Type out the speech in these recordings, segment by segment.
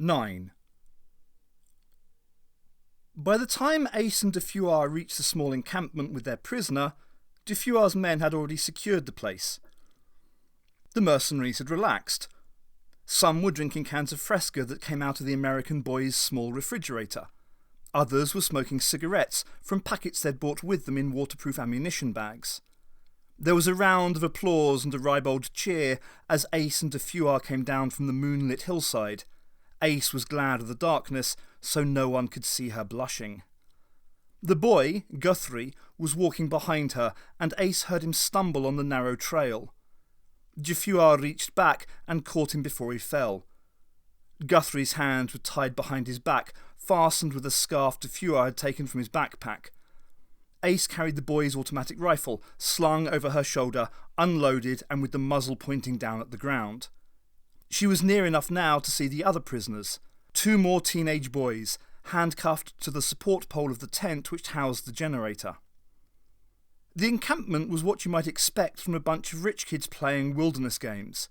9. By the time Ace and Defuar reached the small encampment with their prisoner, Defuar's men had already secured the place. The mercenaries had relaxed. Some were drinking cans of Fresca that came out of the American boy's small refrigerator. Others were smoking cigarettes from packets they'd brought with them in waterproof ammunition bags. There was a round of applause and a ribald cheer as Ace and Defuar came down from the moonlit hillside. Ace was glad of the darkness, so no one could see her blushing. The boy, Guthrie, was walking behind her, and Ace heard him stumble on the narrow trail. Defuar reached back and caught him before he fell. Guthrie's hands were tied behind his back, fastened with a scarf Defuar had taken from his backpack. Ace carried the boy's automatic rifle, slung over her shoulder, unloaded and with the muzzle pointing down at the ground. She was near enough now to see the other prisoners, 2 more teenage boys, handcuffed to the support pole of the tent which housed the generator. The encampment was what you might expect from a bunch of rich kids playing wilderness games.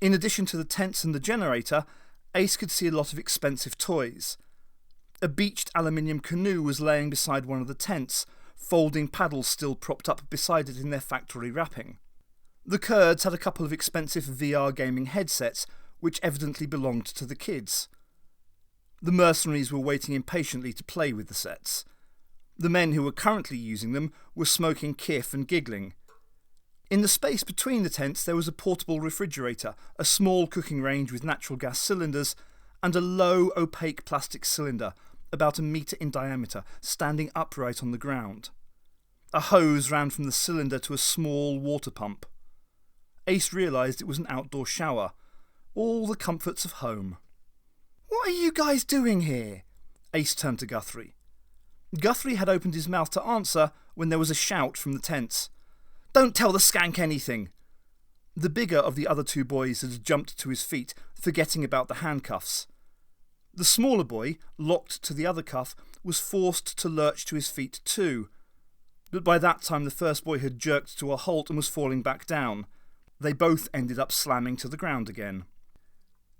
In addition to the tents and the generator, Ace could see a lot of expensive toys. A beached aluminium canoe was laying beside one of the tents, folding paddles still propped up beside it in their factory wrapping. The Kurds had a couple of expensive VR gaming headsets, which evidently belonged to the kids. The mercenaries were waiting impatiently to play with the sets. The men who were currently using them were smoking kiff and giggling. In the space between the tents there was a portable refrigerator, a small cooking range with natural gas cylinders, and a low, opaque plastic cylinder, about a metre in diameter, standing upright on the ground. A hose ran from the cylinder to a small water pump. Ace realised it was an outdoor shower. All the comforts of home. "What are you guys doing here?" Ace turned to Guthrie. Guthrie had opened his mouth to answer when there was a shout from the tents. "Don't tell the skank anything!" The bigger of the other 2 boys had jumped to his feet, forgetting about the handcuffs. The smaller boy, locked to the other cuff, was forced to lurch to his feet too. But by that time the first boy had jerked to a halt and was falling back down. They both ended up slamming to the ground again.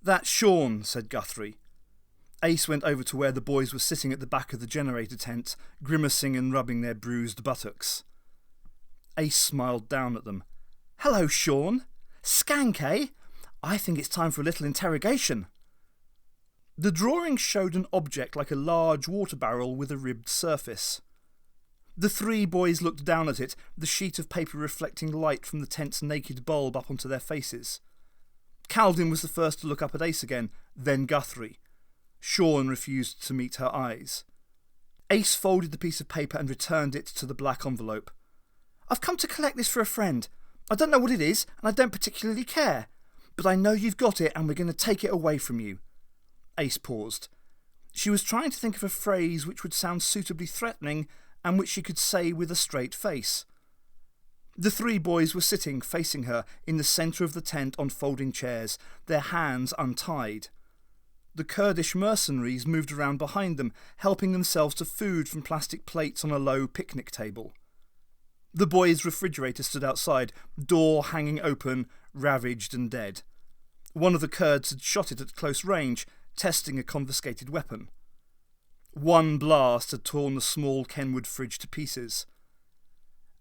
"That's Sean," said Guthrie. Ace went over to where the boys were sitting at the back of the generator tent, grimacing and rubbing their bruised buttocks. Ace smiled down at them. "Hello, Sean. Skank, eh? I think it's time for a little interrogation." The drawing showed an object like a large water barrel with a ribbed surface. The 3 boys looked down at it, the sheet of paper reflecting light from the tent's naked bulb up onto their faces. Calvin was the first to look up at Ace again, then Guthrie. Sean refused to meet her eyes. Ace folded the piece of paper and returned it to the black envelope. "I've come to collect this for a friend. I don't know what it is, and I don't particularly care. But I know you've got it, and we're going to take it away from you." Ace paused. She was trying to think of a phrase which would sound suitably threatening and which she could say with a straight face. The 3 boys were sitting facing her in the centre of the tent on folding chairs, their hands untied. The Kurdish mercenaries moved around behind them, helping themselves to food from plastic plates on a low picnic table. The boys' refrigerator stood outside, door hanging open, ravaged and dead. One of the Kurds had shot it at close range, testing a confiscated weapon. One blast had torn the small Kenwood fridge to pieces.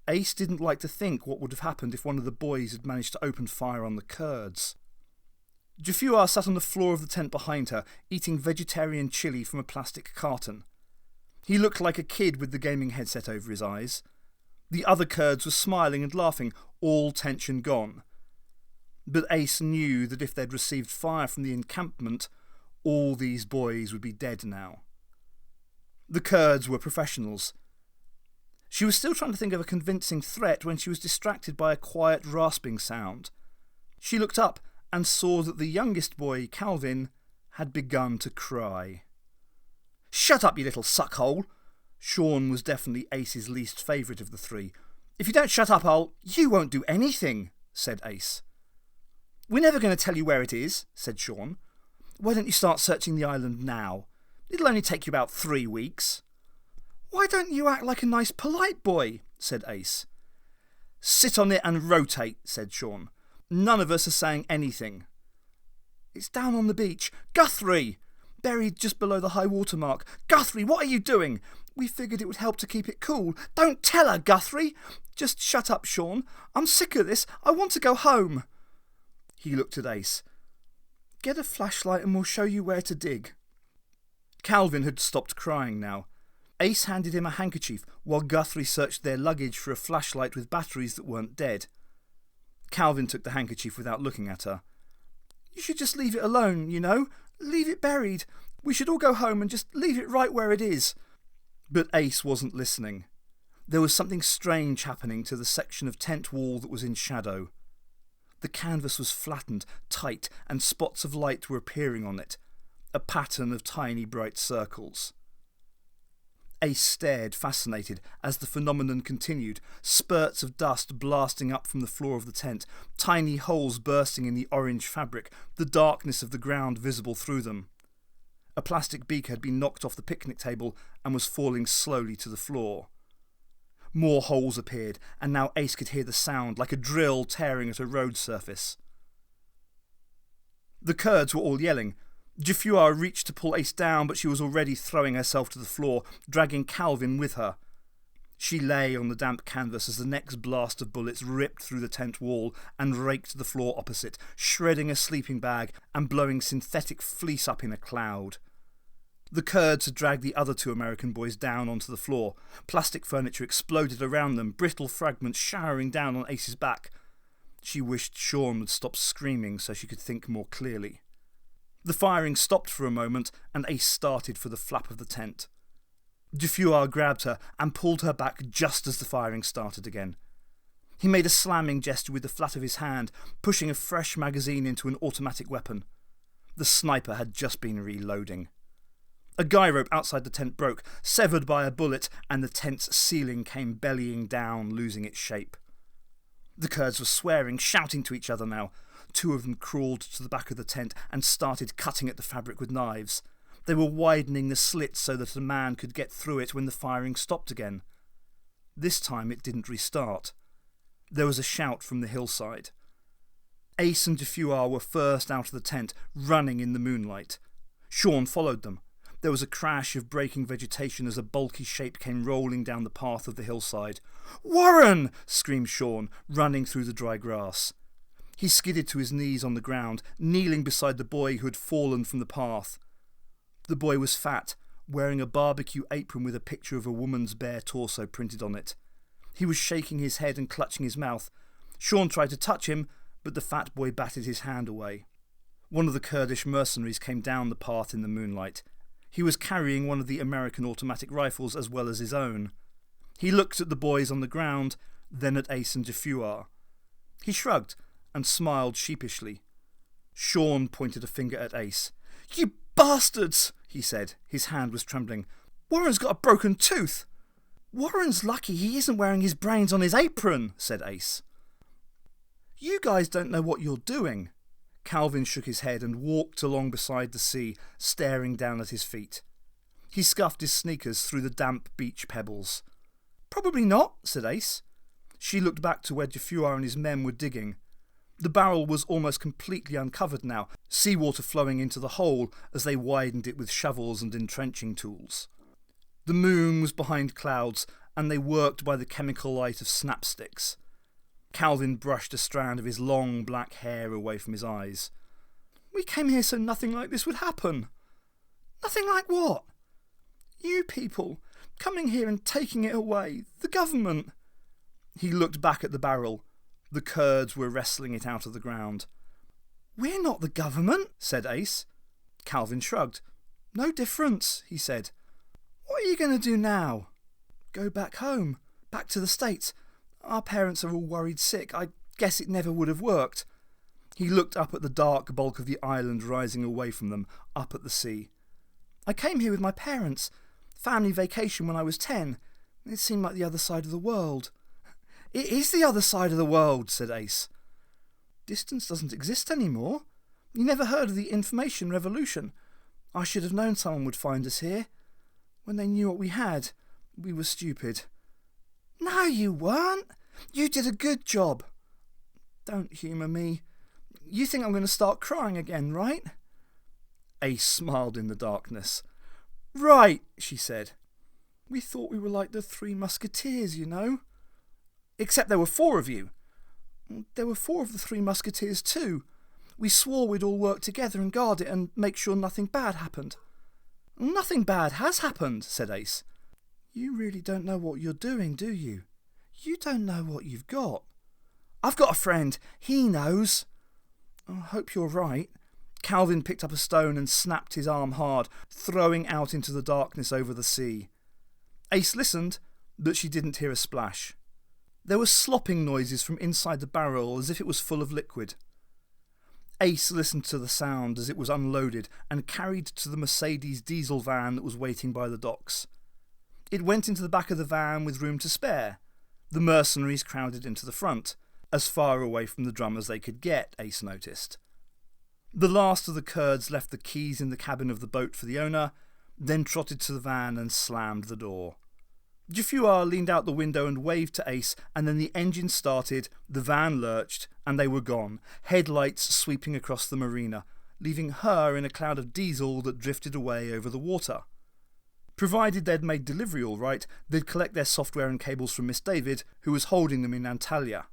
Ace didn't like to think what would have happened if one of the boys had managed to open fire on the Kurds. Defuar sat on the floor of the tent behind her, eating vegetarian chili from a plastic carton. He looked like a kid with the gaming headset over his eyes. The other Kurds were smiling and laughing, all tension gone. But Ace knew that if they'd received fire from the encampment, all these boys would be dead now. The Kurds were professionals. She was still trying to think of a convincing threat when she was distracted by a quiet rasping sound. She looked up and saw that the youngest boy, Calvin, had begun to cry. "Shut up, you little suckhole!" Sean was definitely Ace's least favourite of the 3. "If you don't shut up, You won't do anything," said Ace. "We're never going to tell you where it is," said Sean. "Why don't you start searching the island now? It'll only take you about 3 weeks." "Why don't you act like a nice polite boy?" said Ace. "Sit on it and rotate," said Sean. "None of us are saying anything." It's down on the beach. Guthrie! Buried just below the high water mark. Guthrie, what are you doing? We figured it would help to keep it cool. Don't tell her, Guthrie! Just shut up, Sean. I'm sick of this. I want to go home. He looked at Ace. Get a flashlight and we'll show you where to dig. Calvin had stopped crying now. Ace handed him a handkerchief while Guthrie searched their luggage for a flashlight with batteries that weren't dead. Calvin took the handkerchief without looking at her. You should just leave it alone, you know. Leave it buried. We should all go home and just leave it right where it is. But Ace wasn't listening. There was something strange happening to the section of tent wall that was in shadow. The canvas was flattened, tight, and spots of light were appearing on it, a pattern of tiny bright circles. Ace stared, fascinated, as the phenomenon continued, spurts of dust blasting up from the floor of the tent, tiny holes bursting in the orange fabric, the darkness of the ground visible through them. A plastic beaker had been knocked off the picnic table and was falling slowly to the floor. More holes appeared, and now Ace could hear the sound like a drill tearing at a road surface. The Kurds were all yelling. Jafua reached to pull Ace down, but she was already throwing herself to the floor, dragging Calvin with her. She lay on the damp canvas as the next blast of bullets ripped through the tent wall and raked the floor opposite, shredding a sleeping bag and blowing synthetic fleece up in a cloud. The Kurds had dragged the other two American boys down onto the floor. Plastic furniture exploded around them, brittle fragments showering down on Ace's back. She wished Sean would stop screaming so she could think more clearly. The firing stopped for a moment, and Ace started for the flap of the tent. Jafua grabbed her and pulled her back just as the firing started again. He made a slamming gesture with the flat of his hand, pushing a fresh magazine into an automatic weapon. The sniper had just been reloading. A guy rope outside the tent broke, severed by a bullet, and the tent's ceiling came bellying down, losing its shape. The Kurds were swearing, shouting to each other now. Two of them crawled to the back of the tent and started cutting at the fabric with knives. They were widening the slit so that a man could get through it when the firing stopped again. This time it didn't restart. There was a shout from the hillside. Ace and Jafua were first out of the tent, running in the moonlight. Sean followed them. There was a crash of breaking vegetation as a bulky shape came rolling down the path of the hillside. "Warren!" screamed Sean, running through the dry grass. He skidded to his knees on the ground, kneeling beside the boy who had fallen from the path. The boy was fat, wearing a barbecue apron with a picture of a woman's bare torso printed on it. He was shaking his head and clutching his mouth. Sean tried to touch him, but the fat boy batted his hand away. One of the Kurdish mercenaries came down the path in the moonlight. He was carrying one of the American automatic rifles as well as his own. He looked at the boys on the ground, then at Ace and Jafua. He shrugged and smiled sheepishly. Sean pointed a finger at Ace. "You bastards!" he said. His hand was trembling. "Warren's got a broken tooth." "Warren's lucky he isn't wearing his brains on his apron," said Ace. "You guys don't know what you're doing." Calvin shook his head and walked along beside the sea, staring down at his feet. He scuffed his sneakers through the damp beach pebbles. "Probably not," said Ace. She looked back to where Jafua and his men were digging. The barrel was almost completely uncovered now, seawater flowing into the hole as they widened it with shovels and entrenching tools. The moon was behind clouds, and they worked by the chemical light of snapsticks. Calvin brushed a strand of his long black hair away from his eyes. "We came here so nothing like this would happen." "Nothing like what?" "You people, coming here and taking it away. The government." He looked back at the barrel. The Kurds were wrestling it out of the ground. "We're not the government," said Ace. Calvin shrugged. "No difference," he said. "What are you going to do now?" "Go back home. Back to the States. Our parents are all worried sick. I guess it never would have worked." He looked up at the dark bulk of the island rising away from them, up at the sea. "I came here with my parents. Family vacation when I was 10. It seemed like the other side of the world." "It is the other side of the world," said Ace. "Distance doesn't exist anymore. You never heard of the information revolution. I should have known someone would find us here. When they knew what we had, we were stupid." "No, you weren't. You did a good job." "Don't humour me. You think I'm going to start crying again, right? Ace smiled in the darkness. Right, she said. We thought we were like the Three Musketeers, you know. Except there were 4 of you. There were 4 of the Three Musketeers too. We swore we'd all work together and guard it and make sure nothing bad happened. Nothing bad has happened, said Ace. You really don't know what you're doing, do you? You don't know what you've got. I've got a friend. He knows. I hope you're right. Calvin picked up a stone and snapped his arm hard, throwing out into the darkness over the sea. Ace listened, but she didn't hear a splash. There were slopping noises from inside the barrel as if it was full of liquid. Ace listened to the sound as it was unloaded and carried to the Mercedes diesel van that was waiting by the docks. It went into the back of the van with room to spare. The mercenaries crowded into the front, as far away from the drum as they could get, Ace noticed. The last of the Kurds left the keys in the cabin of the boat for the owner, then trotted to the van and slammed the door. Jaffuar leaned out the window and waved to Ace, and then the engine started, the van lurched, and they were gone, headlights sweeping across the marina, leaving her in a cloud of diesel that drifted away over the water. Provided they'd made delivery all right, they'd collect their software and cables from Miss David, who was holding them in Antalya.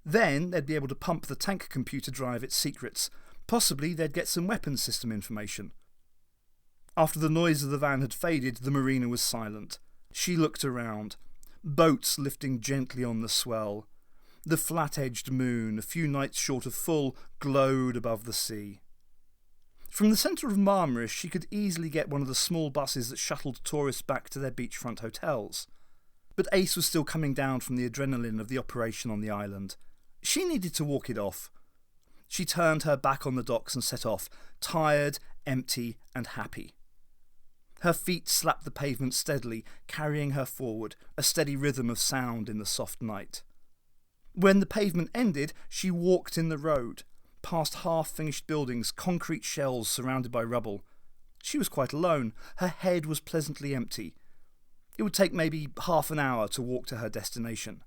Then they'd be able to pump the tank computer drive its secrets. Possibly they'd get some weapons system information. After the noise of the van had faded, the marina was silent. She looked around. Boats lifting gently on the swell. The flat-edged moon, a few nights short of full, glowed above the sea. From the centre of Marmaris she could easily get one of the small buses that shuttled tourists back to their beachfront hotels. But Ace was still coming down from the adrenaline of the operation on the island. She needed to walk it off. She turned her back on the docks and set off, tired, empty and happy. Her feet slapped the pavement steadily, carrying her forward, a steady rhythm of sound in the soft night. When the pavement ended, she walked in the road, past half-finished buildings, concrete shells surrounded by rubble. She was quite alone. Her head was pleasantly empty. It would take maybe half an hour to walk to her destination.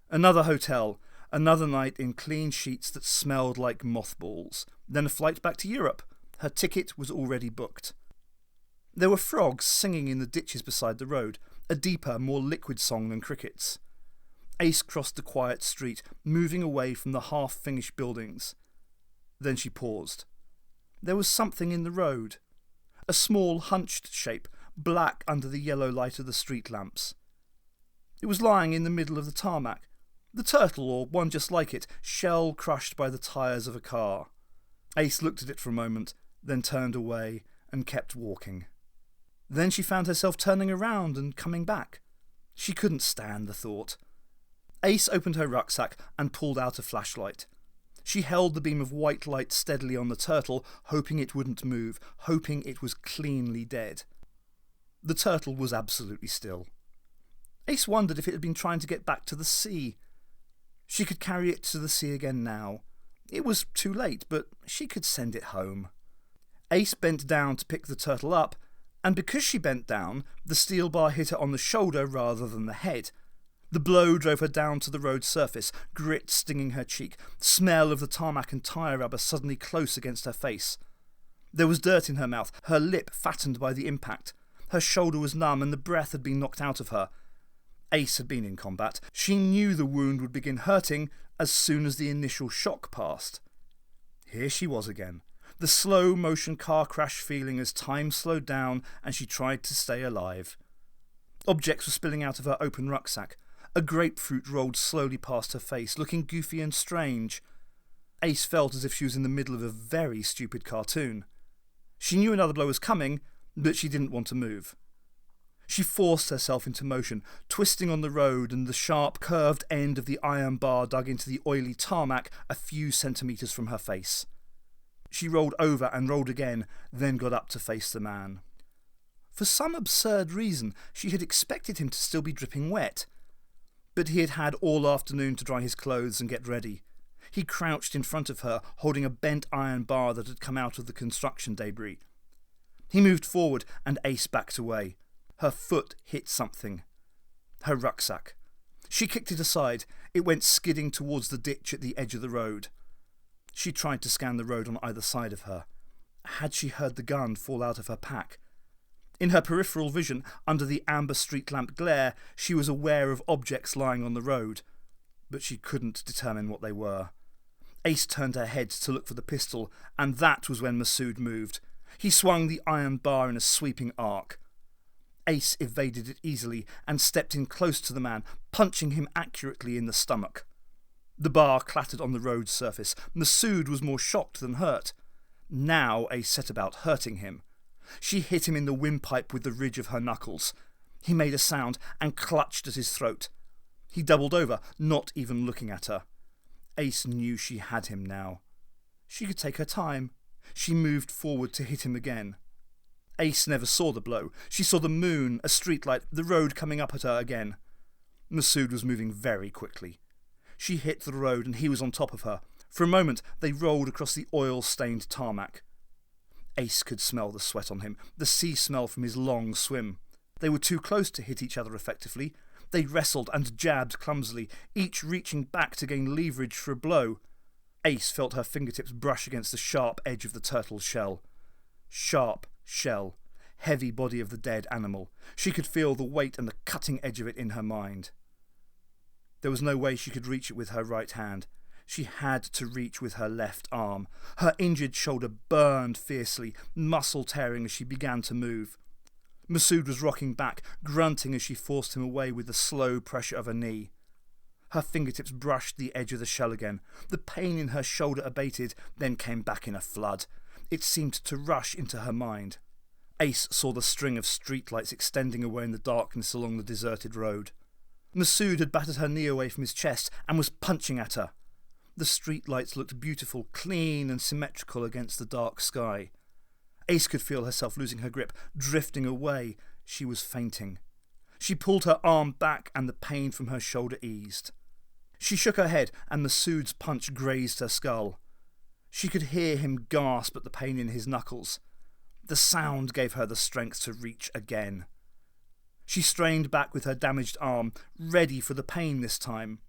Another hotel, another night in clean sheets that smelled like mothballs, then a flight back to Europe. Her ticket was already booked. There were frogs singing in the ditches beside the road, a deeper, more liquid song than crickets. Ace crossed the quiet street, moving away from the half-finished buildings. Then she paused. There was something in the road. A small, hunched shape, black under the yellow light of the street lamps. It was lying in the middle of the tarmac. The turtle, or one just like it, shell-crushed by the tyres of a car. Ace looked at it for a moment, then turned away and kept walking. Then she found herself turning around and coming back. She couldn't stand the thought. Ace opened her rucksack and pulled out a flashlight. She held the beam of white light steadily on the turtle, hoping it wouldn't move, hoping it was cleanly dead. The turtle was absolutely still. Ace wondered if it had been trying to get back to the sea. She could carry it to the sea again now. It was too late, but she could send it home. Ace bent down to pick the turtle up, and because she bent down, the steel bar hit her on the shoulder rather than the head. The blow drove her down to the road surface, grit stinging her cheek, smell of the tarmac and tyre rubber suddenly close against her face. There was dirt in her mouth, her lip fattened by the impact. Her shoulder was numb and the breath had been knocked out of her. Ace had been in combat. She knew the wound would begin hurting as soon as the initial shock passed. Here she was again. The slow-motion car crash feeling as time slowed down and she tried to stay alive. Objects were spilling out of her open rucksack. A grapefruit rolled slowly past her face, looking goofy and strange. Ace felt as if she was in the middle of a very stupid cartoon. She knew another blow was coming, but she didn't want to move. She forced herself into motion, twisting on the road and the sharp, curved end of the iron bar dug into the oily tarmac a few centimetres from her face. She rolled over and rolled again, then got up to face the man. For some absurd reason, she had expected him to still be dripping wet. But he had had all afternoon to dry his clothes and get ready. He crouched in front of her, holding a bent iron bar that had come out of the construction debris. He moved forward and Ace backed away. Her foot hit something. Her rucksack. She kicked it aside. It went skidding towards the ditch at the edge of the road. She tried to scan the road on either side of her. Had she heard the gun fall out of her pack? In her peripheral vision, under the amber street lamp glare, she was aware of objects lying on the road, but she couldn't determine what they were. Ace turned her head to look for the pistol, and that was when Masood moved. He swung the iron bar in a sweeping arc. Ace evaded it easily and stepped in close to the man, punching him accurately in the stomach. The bar clattered on the road surface. Masood was more shocked than hurt. Now Ace set about hurting him. She hit him in the windpipe with the ridge of her knuckles. He made a sound and clutched at his throat. He doubled over, not even looking at her. Ace knew she had him now. She could take her time. She moved forward to hit him again. Ace never saw the blow. She saw the moon, a streetlight, the road coming up at her again. Masood was moving very quickly. She hit the road and he was on top of her. For a moment they rolled across the oil-stained tarmac. Ace could smell the sweat on him, the sea smell from his long swim. They were too close to hit each other effectively. They wrestled and jabbed clumsily, each reaching back to gain leverage for a blow. Ace felt her fingertips brush against the sharp edge of the turtle's shell. Sharp shell, heavy body of the dead animal. She could feel the weight and the cutting edge of it in her mind. There was no way she could reach it with her right hand. She had to reach with her left arm. Her injured shoulder burned fiercely, muscle tearing as she began to move. Masood was rocking back, grunting as she forced him away with the slow pressure of her knee. Her fingertips brushed the edge of the shell again. The pain in her shoulder abated, then came back in a flood. It seemed to rush into her mind. Ace saw the string of streetlights extending away in the darkness along the deserted road. Masood had battered her knee away from his chest and was punching at her. The streetlights looked beautiful, clean and symmetrical against the dark sky. Ace could feel herself losing her grip, drifting away. She was fainting. She pulled her arm back and the pain from her shoulder eased. She shook her head and Masood's punch grazed her skull. She could hear him gasp at the pain in his knuckles. The sound gave her the strength to reach again. She strained back with her damaged arm, ready for the pain this time.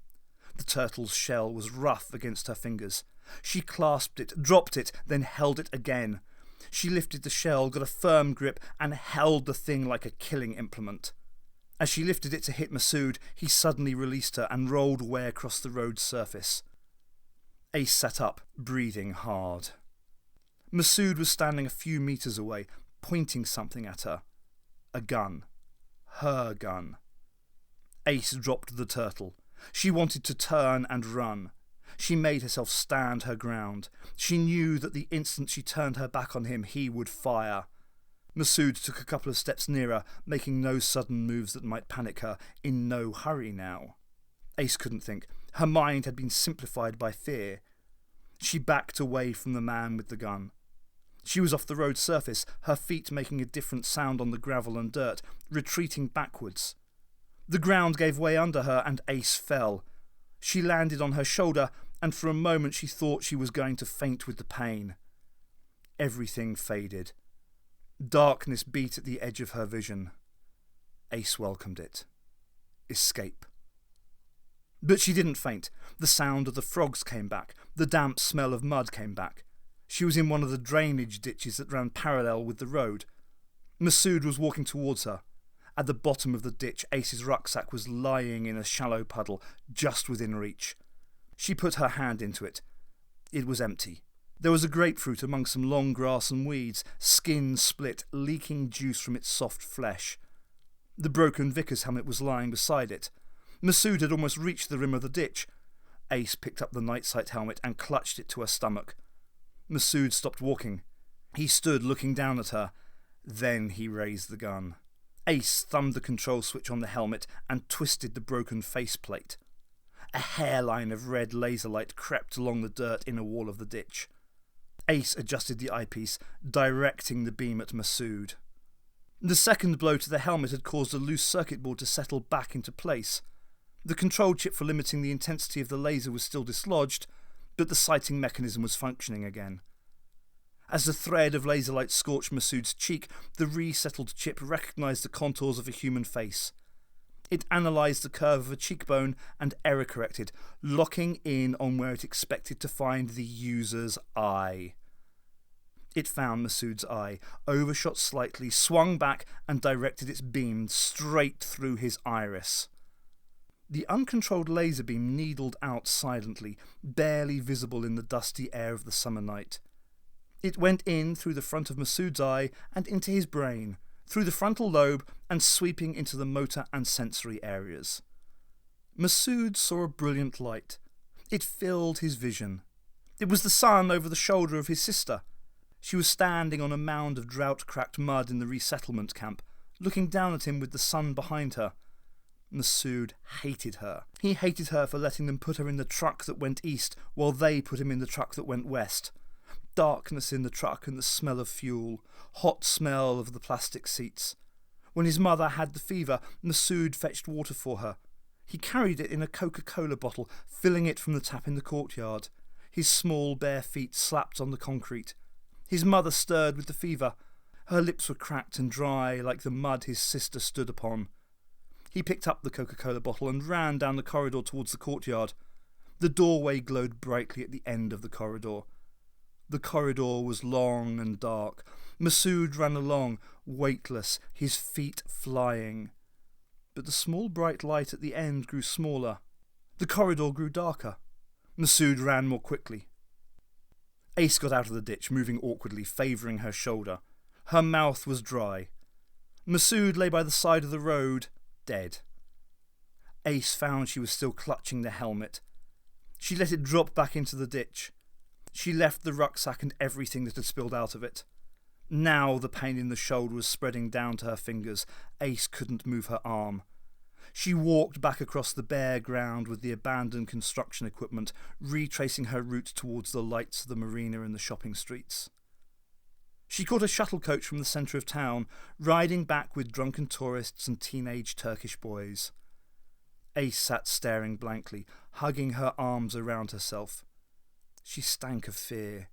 The turtle's shell was rough against her fingers. She clasped it, dropped it, then held it again. She lifted the shell, got a firm grip, and held the thing like a killing implement. As she lifted it to hit Masood, he suddenly released her and rolled away across the road's surface. Ace sat up, breathing hard. Masood was standing a few meters away, pointing something at her. A gun. Her gun. Ace dropped the turtle. She wanted to turn and run. She made herself stand her ground. She knew that the instant she turned her back on him, he would fire. Masood took a couple of steps nearer, making no sudden moves that might panic her, in no hurry now. Ace couldn't think. Her mind had been simplified by fear. She backed away from the man with the gun. She was off the road surface, her feet making a different sound on the gravel and dirt, retreating backwards. The ground gave way under her and Ace fell. She landed on her shoulder, and for a moment she thought she was going to faint with the pain. Everything faded. Darkness beat at the edge of her vision. Ace welcomed it. Escape. But she didn't faint. The sound of the frogs came back. The damp smell of mud came back. She was in one of the drainage ditches that ran parallel with the road. Masood was walking towards her. At the bottom of the ditch, Ace's rucksack was lying in a shallow puddle, just within reach. She put her hand into it. It was empty. There was a grapefruit among some long grass and weeds, skin split, leaking juice from its soft flesh. The broken vicar's helmet was lying beside it. Masood had almost reached the rim of the ditch. Ace picked up the night sight helmet and clutched it to her stomach. Masood stopped walking. He stood looking down at her. Then he raised the gun. Ace thumbed the control switch on the helmet and twisted the broken faceplate. A hairline of red laser light crept along the dirt inner wall of the ditch. Ace adjusted the eyepiece, directing the beam at Masood. The second blow to the helmet had caused a loose circuit board to settle back into place. The control chip for limiting the intensity of the laser was still dislodged, but the sighting mechanism was functioning again. As the thread of laser light scorched Masood's cheek, the resettled chip recognised the contours of a human face. It analysed the curve of a cheekbone and error-corrected, locking in on where it expected to find the user's eye. It found Masood's eye, overshot slightly, swung back and directed its beam straight through his iris. The uncontrolled laser beam needled out silently, barely visible in the dusty air of the summer night. It went in through the front of Masood's eye and into his brain, through the frontal lobe and sweeping into the motor and sensory areas. Masood saw a brilliant light. It filled his vision. It was the sun over the shoulder of his sister. She was standing on a mound of drought-cracked mud in the resettlement camp, looking down at him with the sun behind her. Masood hated her. He hated her for letting them put her in the truck that went east while they put him in the truck that went west. Darkness in the truck and the smell of fuel, hot smell of the plastic seats. When his mother had the fever, Masood fetched water for her. He carried it in a Coca-Cola bottle, filling it from the tap in the courtyard. His small bare feet slapped on the concrete. His mother stirred with the fever. Her lips were cracked and dry like the mud his sister stood upon. He picked up the Coca-Cola bottle and ran down the corridor towards the courtyard. The doorway glowed brightly at the end of the corridor. The corridor was long and dark. Masood ran along, weightless, his feet flying. But the small bright light at the end grew smaller. The corridor grew darker. Masood ran more quickly. Ace got out of the ditch, moving awkwardly, favouring her shoulder. Her mouth was dry. Masood lay by the side of the road, dead. Ace found she was still clutching the helmet. She let it drop back into the ditch. She left the rucksack and everything that had spilled out of it. Now the pain in the shoulder was spreading down to her fingers. Ace couldn't move her arm. She walked back across the bare ground with the abandoned construction equipment, retracing her route towards the lights of the marina and the shopping streets. She caught a shuttle coach from the centre of town, riding back with drunken tourists and teenage Turkish boys. Ace sat staring blankly, hugging her arms around herself. She stank of fear.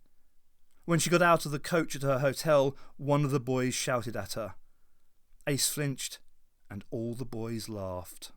When she got out of the coach at her hotel, one of the boys shouted at her. Ace flinched, and all the boys laughed.